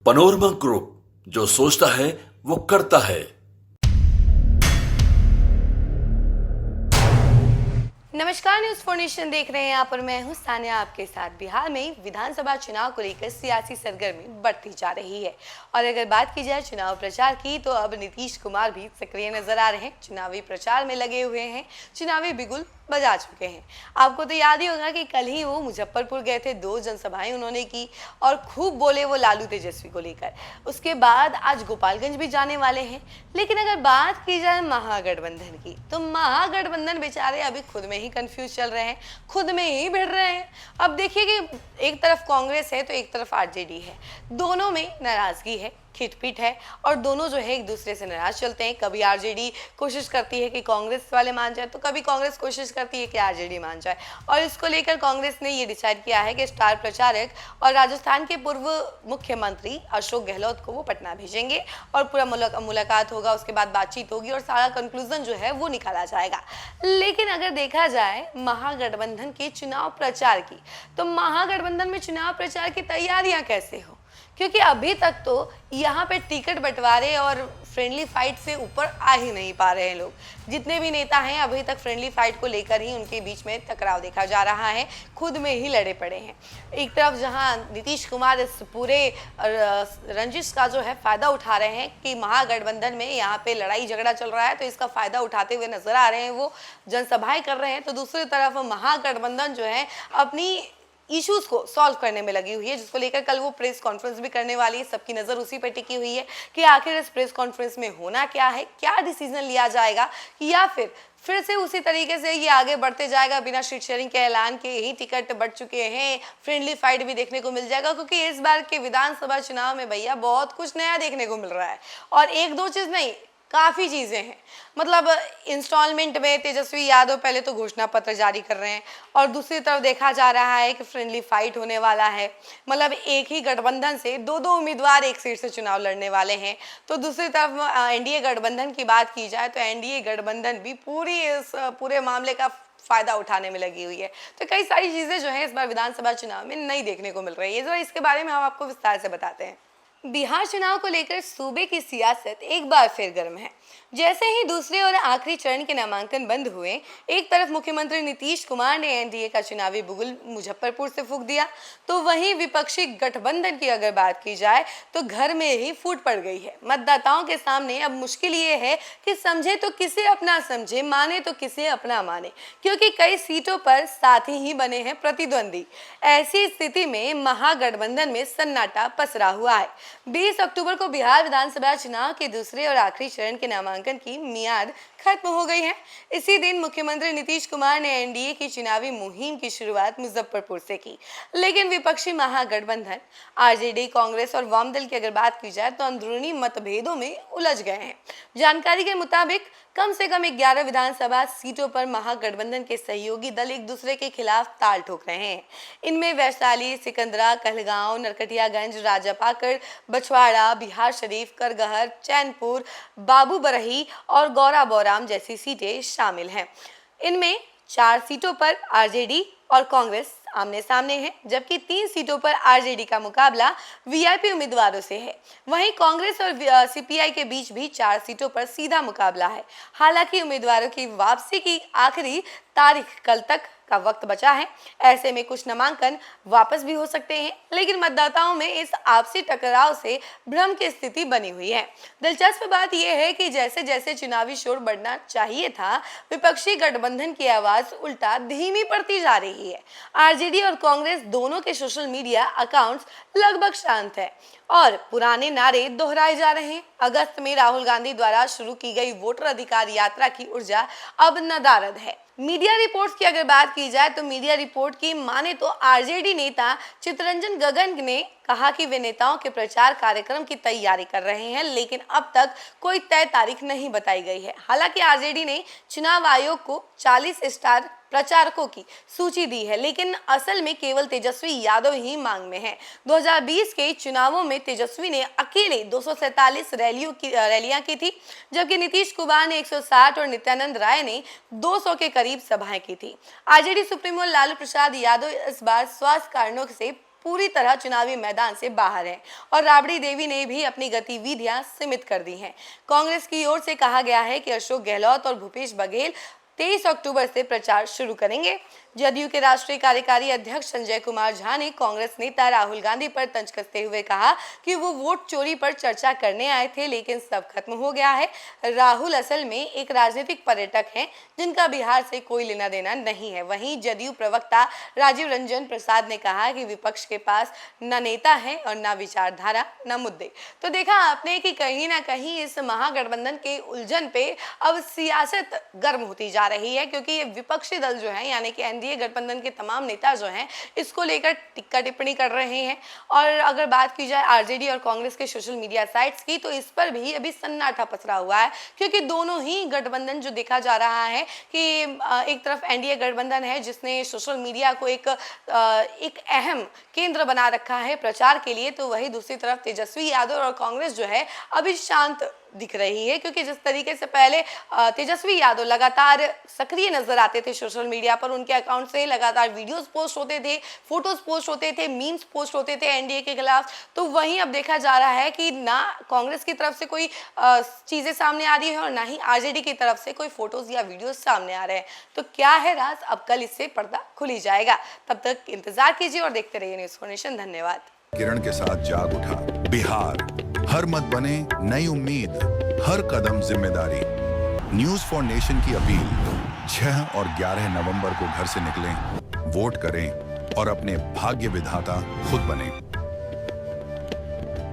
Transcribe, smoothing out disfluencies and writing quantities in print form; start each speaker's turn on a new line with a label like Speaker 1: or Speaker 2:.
Speaker 1: Panorama group, जो सोचता है वो करता है।
Speaker 2: नमस्कार, न्यूज फॉर नेशन देख रहे हैं यहाँ पर मैं हूँ सानिया आपके साथ। बिहार में विधानसभा चुनाव को लेकर सियासी सरगर्मी बढ़ती जा रही है और अगर बात की जाए चुनाव प्रचार की तो अब नीतीश कुमार भी सक्रिय नजर आ रहे हैं, चुनावी प्रचार में लगे हुए हैं, चुनावी बिगुल बजा चुके हैं। आपको तो याद ही होगा कि कल ही वो मुजफ्फरपुर गए थे, 2 जनसभाएं उन्होंने की और खूब बोले वो लालू तेजस्वी को लेकर। उसके बाद आज गोपालगंज भी जाने वाले हैं। लेकिन अगर बात की जाए महागठबंधन की तो महागठबंधन बेचारे अभी खुद में ही कंफ्यूज चल रहे हैं, खुद में ही भिड़ रहे हैं। अब देखिए कि एक तरफ कांग्रेस है तो एक तरफ आरजेडी है, दोनों में नाराजगी है, खिटपिट है और दोनों जो है एक दूसरे से नाराज चलते हैं। कभी आरजेडी कोशिश करती है कि कांग्रेस वाले मान जाए तो कभी कांग्रेस कोशिश करती है कि आरजेडी मान जाए और इसको लेकर कांग्रेस ने ये डिसाइड किया है कि स्टार प्रचारक और राजस्थान के पूर्व मुख्यमंत्री अशोक गहलोत को वो पटना भेजेंगे और पूरा मुलाकात होगा, उसके बाद बातचीत होगी और सारा कंक्लूजन जो है वो निकाला जाएगा। लेकिन अगर देखा जाए महागठबंधन के चुनाव प्रचार की तो महागठबंधन में चुनाव प्रचार की तैयारियां कैसे हो, क्योंकि अभी तक तो यहाँ पे टिकट बंटवारे और फ्रेंडली फाइट से ऊपर आ ही नहीं पा रहे हैं लोग। जितने भी नेता हैं अभी तक फ्रेंडली फाइट को लेकर ही उनके बीच में टकराव देखा जा रहा है, खुद में ही लड़े पड़े हैं। एक तरफ जहाँ नीतीश कुमार इस पूरे रंजिश का जो है फायदा उठा रहे हैं कि महागठबंधन में यहाँ पे लड़ाई झगड़ा चल रहा है तो इसका फायदा उठाते हुए नजर आ रहे हैं, वो जनसभाएं कर रहे हैं, तो दूसरी तरफ महागठबंधन जो है अपनी इश्यूज को सॉल्व करने में लगी हुई है, जिसको लेकर कल वो प्रेस कॉन्फ्रेंस भी करने वाली है। सबकी नज़र उसी पर टिकी हुई है कि आखिर इस प्रेस कॉन्फ्रेंस में होना क्या है, क्या डिसीजन लिया जाएगा, या फिर से उसी तरीके से ये आगे बढ़ते जाएगा बिना सीट शेयरिंग के ऐलान के ही टिकट बढ़ चुके हैं, फ्रेंडली फाइट भी देखने को मिल जाएगा। क्योंकि इस बार के विधानसभा चुनाव में भैया बहुत कुछ नया देखने को मिल रहा है और एक दो चीज़ नहीं, काफ़ी चीज़ें हैं। मतलब इंस्टॉलमेंट में तेजस्वी यादव पहले तो घोषणा पत्र जारी कर रहे हैं और दूसरी तरफ देखा जा रहा है कि फ्रेंडली फाइट होने वाला है। मतलब एक ही गठबंधन से दो उम्मीदवार एक सीट से चुनाव लड़ने वाले हैं। तो दूसरी तरफ एनडीए गठबंधन की बात की जाए तो एनडीए गठबंधन भी इस पूरे मामले का फायदा उठाने में लगी हुई है। तो कई सारी चीज़ें जो है इस बार विधानसभा चुनाव में नई देखने को मिल रही है। जरा इसके बारे में हम आपको विस्तार से बताते हैं। बिहार चुनाव को लेकर सूबे की सियासत एक बार फिर गर्म है। जैसे ही दूसरे और आखिरी चरण के नामांकन बंद हुए, एक तरफ मुख्यमंत्री नीतीश कुमार ने एनडीए का चुनावी बुगुल मुजफ्फरपुर से फूंक दिया, तो वहीं विपक्षी गठबंधन की अगर बात की जाए तो घर में ही फूट पड़ गई है। मतदाताओं के सामने अब मुश्किल ये है कि समझे तो किसे अपना समझे, माने तो किसे अपना माने, क्योंकि कई सीटों पर साथी ही बने हैं प्रतिद्वंदी। ऐसी स्थिति में महागठबंधन में सन्नाटा पसरा हुआ है। 20 अक्टूबर को बिहार विधानसभा चुनाव के दूसरे और आखिरी चरण के नामांकन की मियाद खत्म हो गई है। इसी दिन मुख्यमंत्री नीतीश कुमार ने एनडीए की चुनावी मुहिम की शुरुआत मुजफ्फरपुर से की। लेकिन विपक्षी महागठबंधन आरजेडी, कांग्रेस और वाम दल की अगर बात की जाए तो अंदरूनी मतभेदों में उलझ गए हैं। जानकारी के मुताबिक कम से कम 11 विधानसभा सीटों पर महागठबंधन के सहयोगी दल एक दूसरे के खिलाफ ताल ठोक रहे हैं। इनमें वैशाली, सिकंदरा, कहलगांव, नरकटियागंज, राजापाकड़, बछवाड़ा, बिहार शरीफ, करगहर, चैनपुर, बाबूबरही और गौरा बौराम जैसी सीटें शामिल हैं। इनमें 4 सीटों पर आरजेडी और कांग्रेस आमने सामने हैं, जबकि 3 सीटों पर आरजेडी का मुकाबला वीआईपी उम्मीदवारों से है। वहीं कांग्रेस और सीपीआई के बीच भी 4 सीटों पर सीधा मुकाबला है। हालांकि उम्मीदवारों की वापसी की आखिरी तारीख कल तक का वक्त बचा है। ऐसे में कुछ नामांकन वापस भी हो सकते हैं, लेकिन मतदाताओं में इस आपसी टकराव से भ्रम की स्थिति बनी हुई है। दिलचस्प बात यह है कि जैसे जैसे चुनावी शोर बढ़ना चाहिए था, विपक्षी गठबंधन की आवाज उल्टा धीमी पड़ती जा रही है। आरजेडी और कांग्रेस दोनों के सोशल मीडिया अकाउंट्स लगभग शांत है और पुराने नारे दोहराए जा रहे हैं। अगस्त में राहुल गांधी द्वारा शुरू की गई वोटर अधिकार यात्रा की ऊर्जा अब नदारद है। मीडिया रिपोर्ट्स की अगर बात की जाए तो मीडिया रिपोर्ट की माने तो आरजेडी नेता चित्तरंजन गगन ने कहा कि वे नेताओं के प्रचार कार्यक्रम की तैयारी कर रहे हैं, लेकिन अब तक कोई तय तारीख नहीं बताई गई है। हालांकि आरजेडी ने चुनाव आयोग को 40 स्टार प्रचारकों की सूची दी है, लेकिन असल में केवल तेजस्वी यादव ही मांग में हैं। 2020 के चुनावों में तेजस्वी ने अकेले 247 रैलियां की थी, जबकि नीतीश कुमार ने 160 और नित्यानंद राय ने 200 के करीब सभाएं की थी। आरजेडी सुप्रीमो लालू प्रसाद यादव इस बार स्वास्थ्य कारणों से पूरी तरह चुनावी मैदान से बाहर हैं और राबड़ी देवी ने भी अपनी गतिविधियां सीमित कर दी हैं। कांग्रेस की ओर से कहा गया है कि अशोक गहलोत और भूपेश बघेल 23 अक्टूबर से प्रचार शुरू करेंगे। जदयू के राष्ट्रीय कार्यकारी अध्यक्ष संजय कुमार झा ने कांग्रेस नेता राहुल गांधी पर तंज कसते हुए कहा कि वो वोट चोरी पर चर्चा करने आए थे, लेकिन सब खत्म हो गया है। राहुल असल में एक राजनीतिक पर्यटक हैं जिनका बिहार से कोई लेना देना नहीं है। वहीं जदयू प्रवक्ता राजीव रंजन प्रसाद ने कहा कि विपक्ष के पास न नेता है और न विचारधारा न मुद्दे। तो देखा आपने कि कहीं ना कहीं इस महागठबंधन के उलझन पे अब सियासत गर्म होती जा रही है, क्योंकि ये विपक्षी दल जो है यानी कि एनडीए गठबंधन के तमाम नेता जो हैं इसको लेकर टिक्का टिप्पणी कर रहे हैं। और अगर बात की जाए आरजेडी और कांग्रेस के सोशल मीडिया साइट्स की, तो इस पर भी अभी सन्नाटा पसरा हुआ है, क्योंकि दोनों ही गठबंधन जो देखा जा रहा है कि एक तरफ एनडीए गठबंधन है जिसने सोशल मीडिया को एक अहम केंद्र बना रखा है प्रचार के लिए, तो वही दूसरी तरफ तेजस्वी यादव और कांग्रेस जो है अभी शांत दिख रही है। क्योंकि जिस तरीके से पहले तेजस्वी यादव लगातार सक्रिय नजर आते थे सोशल मीडिया पर, उनके अकाउंट से लगातार वीडियोस पोस्ट होते थे, फोटोज पोस्ट होते थे, मीम्स पोस्ट होते थे एनडीए के खिलाफ, तो वहीं अब देखा जा रहा है कि ना कांग्रेस की तरफ से कोई चीजें सामने आ रही है और ना ही आरजेडी की तरफ से कोई फोटोज या वीडियोस सामने आ रहे हैं। तो क्या है राज, अब कल इससे पर्दा खुल ही जाएगा। तब तक इंतजार कीजिए और देखते रहिए न्यूज़ फॉर नेशन। धन्यवाद।
Speaker 3: किरण के साथ जाग उठा बिहार, हर मत बने नई उम्मीद, हर कदम जिम्मेदारी। न्यूज़ फॉर नेशन की अपील, 6 और 11 नवंबर को घर से निकलें, वोट करें और अपने भाग्य विधाता खुद बनें।